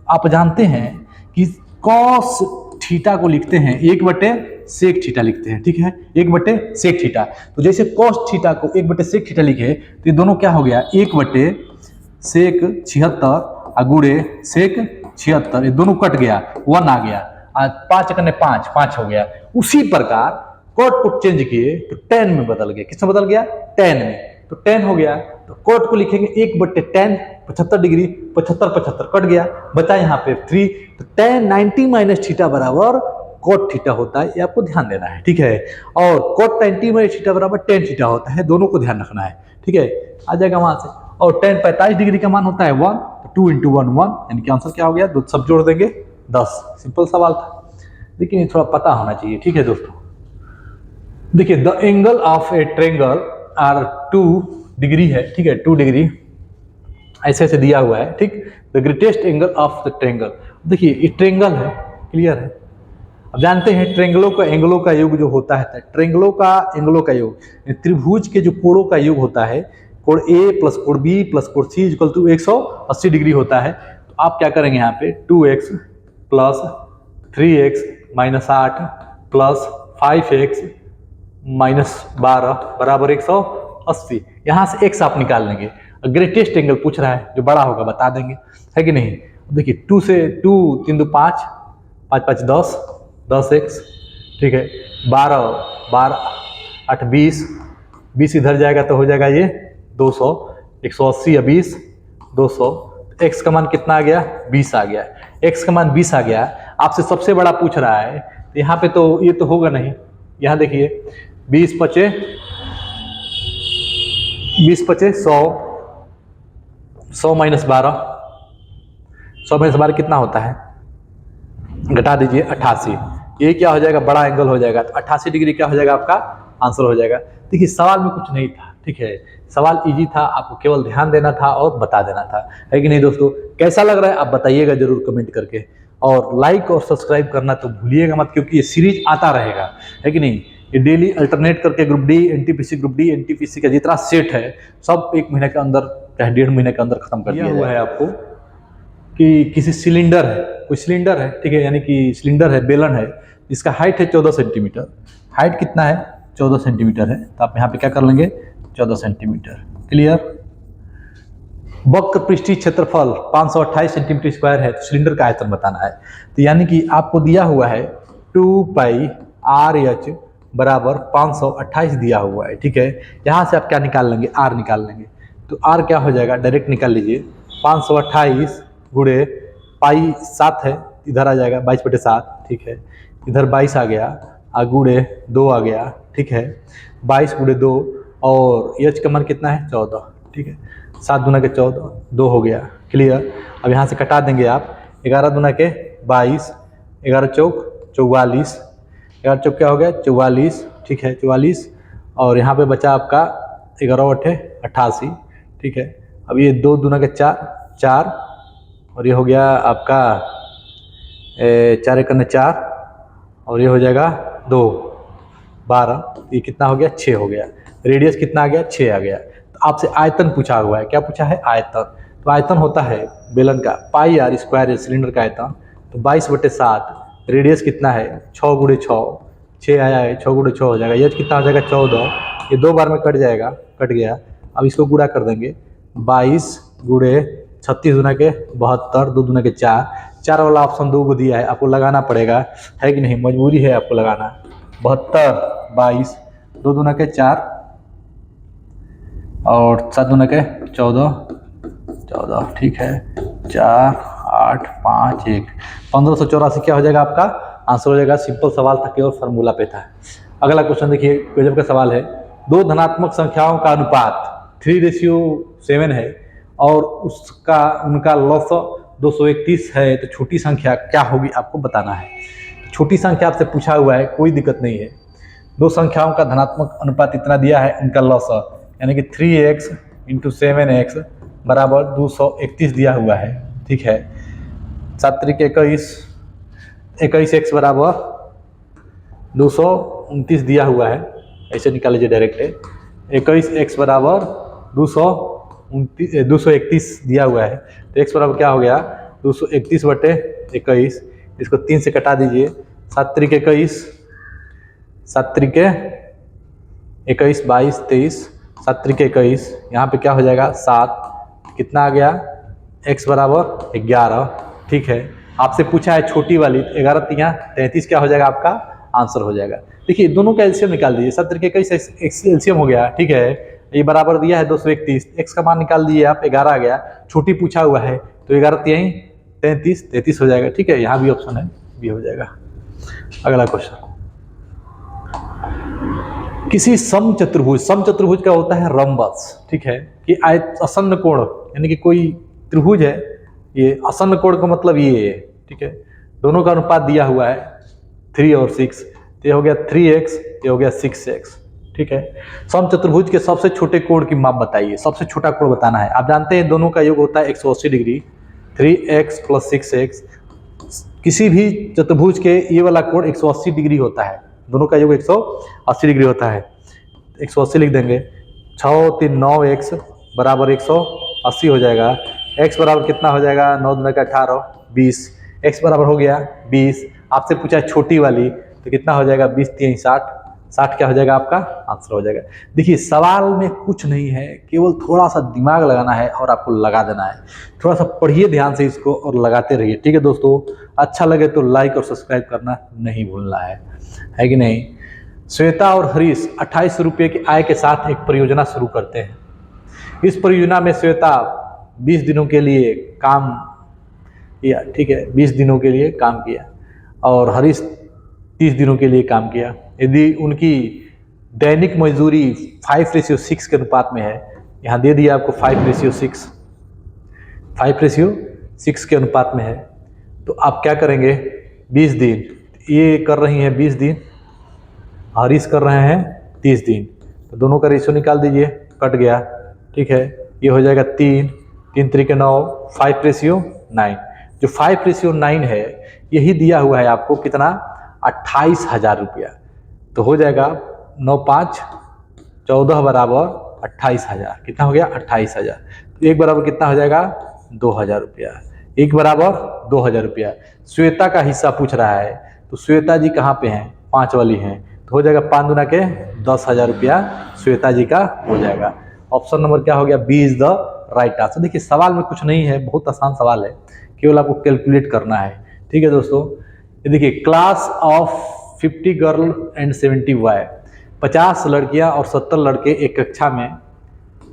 आप जानते हैं कि कॉस थीटा को लिखते हैं 1/सेक थीटा लिखते हैं, ठीक है, 1/सेक थीटा। तो जैसे कॉस थीटा को 1/सेक थीटा लिखे तो ये दोनों क्या हो गया? 1/सेक 76 गुणे सेक 76, ये दोनों कट गया, 1 आ गया, 5 करने 5 हो गया। उसी प्रकार कॉट को चेंज किए तो tan में बदल गया, किसमें बदल गया? tan में, तो tan हो गया, तो कॉट को लिखेंगे 1/tan 75 डिग्री, 75 कट गया, बचा यहाँ पे 3, तो tan 90 माइनस थीटा बराबर कॉट थीटा होता है, ये आपको ध्यान देना है, ठीक है। और कॉट 90 माइनस थीटा बराबर tan थीटा होता है, दोनों को ध्यान रखना है, ठीक है, आ जाएगा वहां से। और tan 45 डिग्री का मान होता है 1, तो 2 × 1 1, यानी कि आंसर क्या हो गया? दो सब जोड़ देंगे 10। सिंपल सवाल था, लेकिन ये थोड़ा पता होना चाहिए, ठीक है दोस्तों। देखिए the angle of a triangle are 2 degree है, ठीक है, 2 डिग्री ऐसे ऐसे दिया हुआ है, ठीक। The greatest angle of the triangle, देखिए ये ट्रेंगल है, क्लियर है। अब जानते हैं ट्रेंगलों का एंगलों का योग जो होता है, ट्रेंगलों का एंगलों का योग, त्रिभुज के जो कोणों का योग होता है, कोण ए प्लस कोण बी प्लस कोण सी इक्वल टू 180 डिग्री होता है। तो आप क्या करेंगे यहाँ पे 2x plus 3x minus 8 plus 5x minus 12 बराबर 180, यहाँ से x आप निकाल लेंगे। ग्रेटेस्ट एंगल पूछ रहा है, जो बड़ा होगा बता देंगे, है कि नहीं। देखिए 2 से 2 3 2 5 5 5 10 10x, ठीक है, 12 12 8 20 20 इधर जाएगा तो हो जाएगा ये 200, 180 या 20 200, x का मान कितना आ गया? 20 आ गया, x का मान 20 आ गया। आपसे सबसे बड़ा पूछ रहा है, तो यहाँ पे तो ये तो होगा नहीं। यहाँ देखिए 20 पचे 100, 100 माइनस 12, 100 माइनस 12 कितना होता है? घटा दीजिए 88, ये क्या हो जाएगा? बड़ा एंगल हो जाएगा, तो 88 डिग्री क्या हो जाएगा? आपका आंसर हो जाएगा। देखिए सवाल में कुछ नहीं था, ठीक है, सवाल इजी था, आपको केवल ध्यान देना था और बता देना था, है कि नहीं दोस्तों। कैसा लग रहा है आप बताइएगा जरूर कमेंट करके, और लाइक और सब्सक्राइब करना तो भूलिएगा मत, क्योंकि ये सीरीज आता रहेगा, है कि नहीं। ये डेली अल्टरनेट करके group D NTPC, group D NTPC का जितना सेट है सब 1 महीने के अंदर चाहे 1.5 महीने के अंदर खत्म कर दिया हुआ है आपको। कि किसी सिलेंडर है, कोई सिलेंडर है, ठीक है, यानी कि सिलेंडर है, बेलन है, इसका हाइट है 14 सेंटीमीटर, हाइट कितना है? 14 सेंटीमीटर है, तो आप यहाँ पे क्या कर लेंगे? 14 सेंटीमीटर, क्लियर। वक्र पृष्ठीय क्षेत्रफल 528 सेंटीमीटर स्क्वायर है, तो सिलेंडर का आयतन बताना है। तो यानी कि आपको दिया हुआ है 2 पाई आर एच बराबर 528 दिया हुआ है। ठीक है, यहाँ से आप क्या निकाल लेंगे, आर निकाल लेंगे। तो आर क्या हो जाएगा, डायरेक्ट निकाल लीजिए, 528 गुणे पाई 7 है, इधर आ जाएगा 22/7। ठीक है, इधर 22 आ गया, गुणे 2 आ गया। ठीक है, 22 गुणे 2, और एच का मान कितना है 14। ठीक है, 7 दूना के 14, 2 हो गया। क्लियर। अब यहाँ से कटा देंगे आप, 11 दूना के 22, 11 चौक 44, 11 चौक क्या हो गया 44। ठीक है, 44, और यहाँ पे बचा आपका 11 अठे 88। ठीक है, अब ये 2 दूना के 4, 4, और ये हो गया आपका 4 एक 4, और ये हो जाएगा 2, 12, ये कितना हो गया 6 हो गया। रेडियस कितना आ गया 6 आ गया। तो आपसे आयतन पूछा हुआ है, क्या पूछा है आयतन। तो आयतन होता है बेलन का पाई आर स्क्वायर सिलेंडर का आयतन। तो 22/7, रेडियस कितना है 6 गुणे 6, 6 आया है, 6 गुणे 6 हो जाएगा। एच कितना हो जाएगा 14, ये 2 बार में कट जाएगा, कट गया। अब इसको गुणा कर देंगे, 22 गुणे 36 दूना के 72, 2 दूना के 4, 4 वाला ऑप्शन 2 को दिया है, आपको लगाना पड़ेगा, है कि नहीं, मजबूरी है आपको लगाना। 72, 22, 2 दूना के 4, और 7 दूना के 14, 14। ठीक है, 4, 8, 5, 1, 1584 क्या हो जाएगा आपका आंसर हो जाएगा। सिंपल सवाल था, केवल फार्मूला पे था। अगला क्वेश्चन देखिए, गजब का सवाल है। दो धनात्मक संख्याओं का अनुपात 3:7 है और उनका लॉग 231 है, तो छोटी संख्या क्या होगी आपको बताना है। छोटी संख्या आपसे पूछा हुआ है, कोई दिक्कत नहीं है। दो संख्याओं का धनात्मक अनुपात इतना दिया है, उनका लॉग यानी कि 3x × 7x बराबर 231 दिया हुआ है। ठीक है, 7 × 21, 21x बराबर 229 दिया हुआ है, ऐसे निकाल लीजिए डायरेक्ट। 21x बराबर 231 दिया हुआ है, तो x बराबर क्या हो गया 231/21। इसको 3 से कटा दीजिए, 7 × 21, 7 × 21, 22, 23, 7 × 21, यहाँ पे क्या हो जाएगा 7, कितना आ गया x बराबर 11। ठीक है, आपसे पूछा है छोटी वाली, 11 × 3 = 33 क्या हो जाएगा आपका आंसर हो जाएगा। देखिए दोनों का एलसीएम निकाल दीजिए, 7 × 21 एलसीएम हो गया। ठीक है, ये बराबर दिया है 231, x का मान निकाल दीजिए आप, 11 आ गया। छोटी पूछा हुआ है तो 11 × 3 = 33, 33 हो जाएगा। ठीक है, यहाँ भी ऑप्शन है, बी हो जाएगा। अगला क्वेश्चन, किसी समचतुर्भुज का होता है रम्बस। ठीक है, कि आसन्न कोण यानी कि कोई त्रिभुज है, ये आसन्न कोण का मतलब ये है। ठीक है, दोनों का अनुपात दिया हुआ है 3 और 6, तो ये हो गया 3x, ये हो गया 6x। ठीक है, समचतुर्भुज के सबसे छोटे कोण की माप बताइए, सबसे छोटा कोण बताना है। आप जानते हैं दोनों का योग होता है 180 डिग्री, 3x + 6x। किसी भी चतुर्भुज के ये वाला कोण 180 डिग्री होता है, दोनों का योग 180 डिग्री होता है। 180 लिख देंगे, 6 × 3 = 9x बराबर 180 हो जाएगा। x बराबर कितना हो जाएगा 9 × 2 = 18, 20, x बराबर हो गया 20। आपसे पूछा है छोटी वाली, तो कितना हो जाएगा 20 × 3 = 60, 60 क्या हो जाएगा आपका आंसर हो जाएगा। देखिए सवाल में कुछ नहीं है, केवल थोड़ा सा दिमाग लगाना है और आपको लगा देना है। थोड़ा सा पढ़िए ध्यान से इसको और लगाते रहिए। ठीक है दोस्तों, अच्छा लगे तो लाइक और सब्सक्राइब करना नहीं भूलना है कि नहीं। श्वेता और हरीश 28 रुपये की आय के साथ एक परियोजना शुरू करते हैं। इस परियोजना में श्वेता 20 दिनों के लिए काम किया। ठीक है, 20 दिनों के लिए काम किया और हरीश 30 दिनों के लिए काम किया। यदि उनकी दैनिक मजदूरी 5:6 के अनुपात में है, यहाँ दे दिया आपको 5:6, 5:6 के अनुपात में है, तो आप क्या करेंगे 20 दिन, ये कर रही हैं 20 दिन, हरीश कर रहे हैं 30 दिन, तो दोनों का रेशियो निकाल दीजिए, कट गया। ठीक है, ये हो जाएगा 3, 3 × 3 = 9, 5:9। जो 5:9 है यही दिया हुआ है आपको कितना 28,000 रुपया, तो हो जाएगा 9 × 5 = 14 बराबर 28,000। कितना हो गया 28,000। तो एक बराबर कितना हो जाएगा 2,000 रुपया, एक बराबर 2,000 रुपया। श्वेता का हिस्सा पूछ रहा है, तो श्वेता जी कहाँ पे हैं 5 वाली हैं, तो हो जाएगा 5 दूना के 10,000 रुपया श्वेता जी का हो जाएगा। ऑप्शन नंबर क्या हो गया, B is the right answer. देखिए सवाल में कुछ नहीं है, बहुत आसान सवाल है, केवल आपको कैलकुलेट करना है। ठीक है दोस्तों, ये देखिए class of 50 girl and 70 boy, 50 लड़कियां और 70 लड़के एक कक्षा में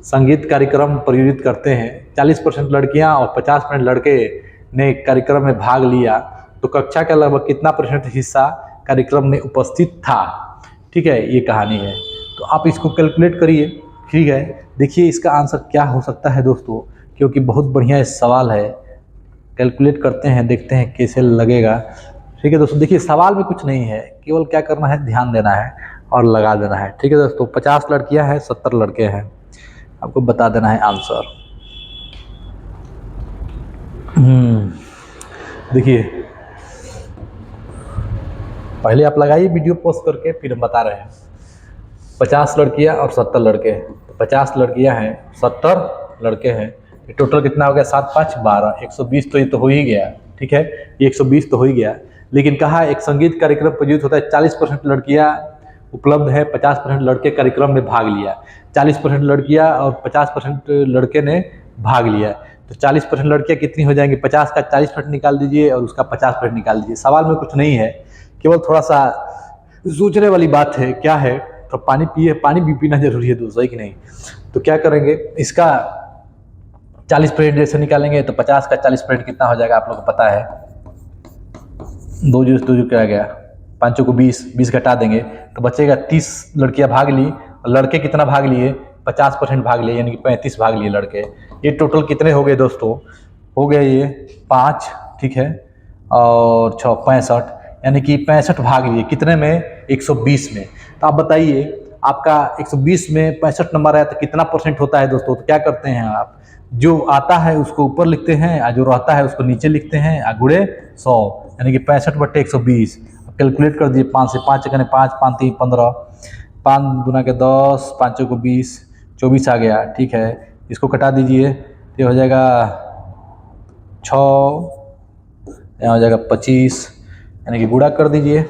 संगीत कार्यक्रम प्रायोजित करते हैं। 40% लड़कियां और 50% लड़के ने कार्यक्रम में भाग लिया, तो कक्षा का लगभग कितना परसेंट हिस्सा कार्यक्रम में उपस्थित था। ठीक है, ये कहानी है। तो आप इसको कैलकुलेट करिए। ठीक है, देखिए इसका आंसर क्या हो सकता है दोस्तों, क्योंकि बहुत बढ़िया सवाल है। कैलकुलेट करते हैं, देखते हैं कैसे लगेगा। ठीक है दोस्तों, देखिए सवाल में कुछ नहीं है, केवल क्या करना है, ध्यान देना है और लगा देना है। ठीक है दोस्तों, 50 लड़कियां हैं, 70 लड़के हैं, आपको बता देना है आंसर। देखिए पहले आप लगाइए वीडियो पॉज करके, फिर हम बता रहे हैं। 50 लड़कियां और 70 लड़के हैं, 50 लड़कियां हैं, 70 लड़के हैं, ये टोटल कितना हो गया, 7 5 12, 120 तो ये तो हो ही गया। ठीक है, ये 120 तो हो ही गया। लेकिन कहा एक संगीत कार्यक्रम प्रयुक्त होता है, 40% लड़कियां उपलब्ध है, 50% लड़के कार्यक्रम में भाग लिया। 40% लड़कियां और 50% लड़के ने भाग लिया, तो 40% लड़कियां कितनी हो जाएंगी, 50 का 40% निकाल दीजिए और उसका 50% निकाल दीजिए। सवाल में कुछ नहीं है, केवल थोड़ा सा सोचने वाली बात है। क्या है, तो पानी पिए, पानी भी पीना जरूरी है दोस्तों, कि नहीं। तो क्या करेंगे, इसका 40% जैसे निकालेंगे तो 50 का 40% कितना हो जाएगा, आप लोग को पता है। 2 जो क्या गया, 5 को 20, 20 घटा देंगे तो बचेगा 30 लड़कियां भाग ली, और लड़के कितना भाग लिए, 50% भाग लिए, यानी कि 35 भाग लिए लड़के। ये टोटल कितने हो गए दोस्तों, हो गए ये 5, ठीक है, और 6 65, यानी कि 65 भाग लिए कितने में, 120 में। तो आप बताइए, आपका 120 में 65 नंबर है तो कितना परसेंट होता है दोस्तों। तो क्या करते हैं आप, जो आता है उसको ऊपर लिखते हैं और जो रहता है उसको नीचे लिखते हैं, और गुणे 100, यानी कि 65/120। कैलकुलेट कर दिए, 5 से 5 करें, 5 5 3 15, 5 दूना के 10, 5 को 20, 24 आ गया। ठीक है, इसको कटा दीजिए, ये हो जाएगा 6, यहाँ हो जाएगा 25, यानी कि गुणा कर दीजिए,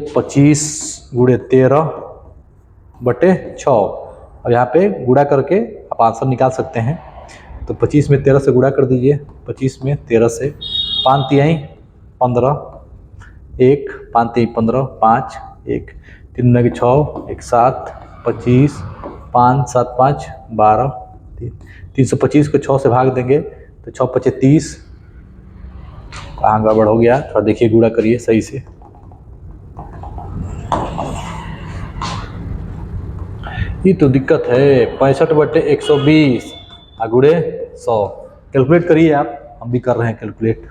25 गुणे 13/6। और यहाँ पे गुणा करके आप आंसर निकाल सकते हैं। तो 25 में 13 से गुणा कर दीजिए, 25 में 13 से, 5 तिहाई 15, 1 5 तिहाई 15, 5 1 3 9 6 1 7 25, 5 7 5 12, 325 को 6 से भाग देंगे तो 6 5 30। कहाँ गड़बड़ हो गया, थोड़ा देखिए, गुणा करिए सही से। ये तो दिक्कत है, 65/120 गुणे 100। कैलकुलेट करिए आप, हम भी कर रहे हैं कैलकुलेट।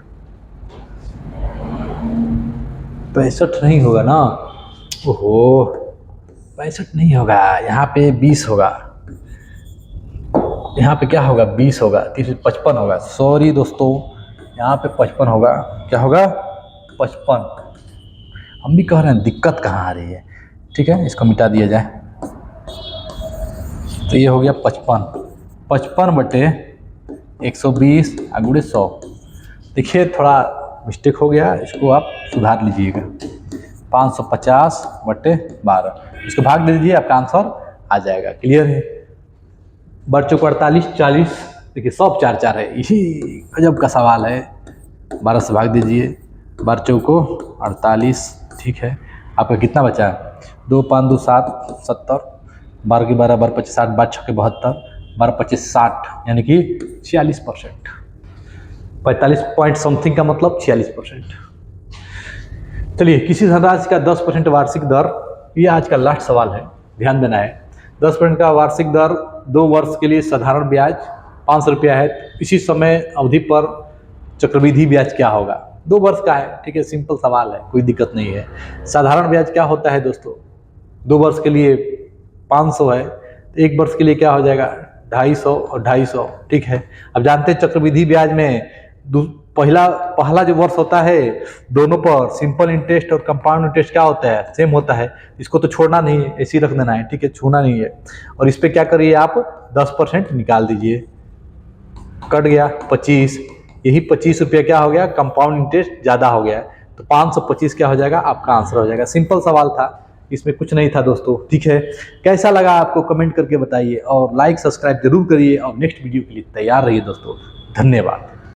65 नहीं होगा ना, ओहो 65 नहीं होगा, यहाँ पे 20 होगा, यहाँ पे क्या होगा, 20 होगा, 55 होगा। सॉरी दोस्तों, यहाँ पे 55 होगा। क्या होगा, 55। हम भी कह रहे हैं दिक्कत कहाँ आ रही है। ठीक है, इसको मिटा दिया जाए, तो ये हो गया 55/120 गुणे 100। देखिए थोड़ा मिस्टेक हो गया, इसको आप सुधार लीजिएगा। 550/12, इसको भाग दे दीजिए, आपका आंसर आ जाएगा। क्लियर है, बच्चों को 48 40, देखिए सब 4 4 है, यही गजब का सवाल है। 12 से भाग दीजिए, 12 चौको 48। ठीक है, आपका कितना बचा, 2 5 2 7 70, 12 की 12 12 25 60, 12 6 72, 12 25 60, यानी कि 46%। 45 पॉइंट समथिंग का मतलब 46%। चलिए, किसी धनराशि का 10% वार्षिक दर, ये आज का लास्ट सवाल है, ध्यान देना है। 10% का वार्षिक दर 2 वर्ष के लिए साधारण ब्याज 500 रुपया है, इसी समय अवधि पर चक्रवृद्धि ब्याज क्या होगा। 2 वर्ष का है, ठीक है, सिंपल सवाल है, कोई दिक्कत नहीं है। साधारण ब्याज क्या होता है दोस्तों, 2 वर्ष के लिए 500 है, तो 1 वर्ष के लिए क्या हो जाएगा, 250 और 250। ठीक है, अब जानते हैं चक्रवृद्धि ब्याज में पहला जो वर्ष होता है, दोनों पर सिंपल इंटरेस्ट और कंपाउंड इंटरेस्ट क्या होता है, सेम होता है। इसको तो छोड़ना नहीं है, ऐसे ही रख देना है, ठीक है, छूना नहीं है। और इस पे क्या करिए आप, 10% निकाल दीजिए, कट गया 25। यही 25 रुपया क्या हो गया, कंपाउंड इंटरेस्ट ज़्यादा हो गया, तो 525 क्या हो जाएगा, आपका आंसर हो जाएगा। सिंपल सवाल था, इसमें कुछ नहीं था दोस्तों। ठीक है, कैसा लगा आपको कमेंट करके बताइए, और लाइक सब्सक्राइब जरूर करिए, और नेक्स्ट वीडियो के लिए तैयार रहिए दोस्तों। धन्यवाद।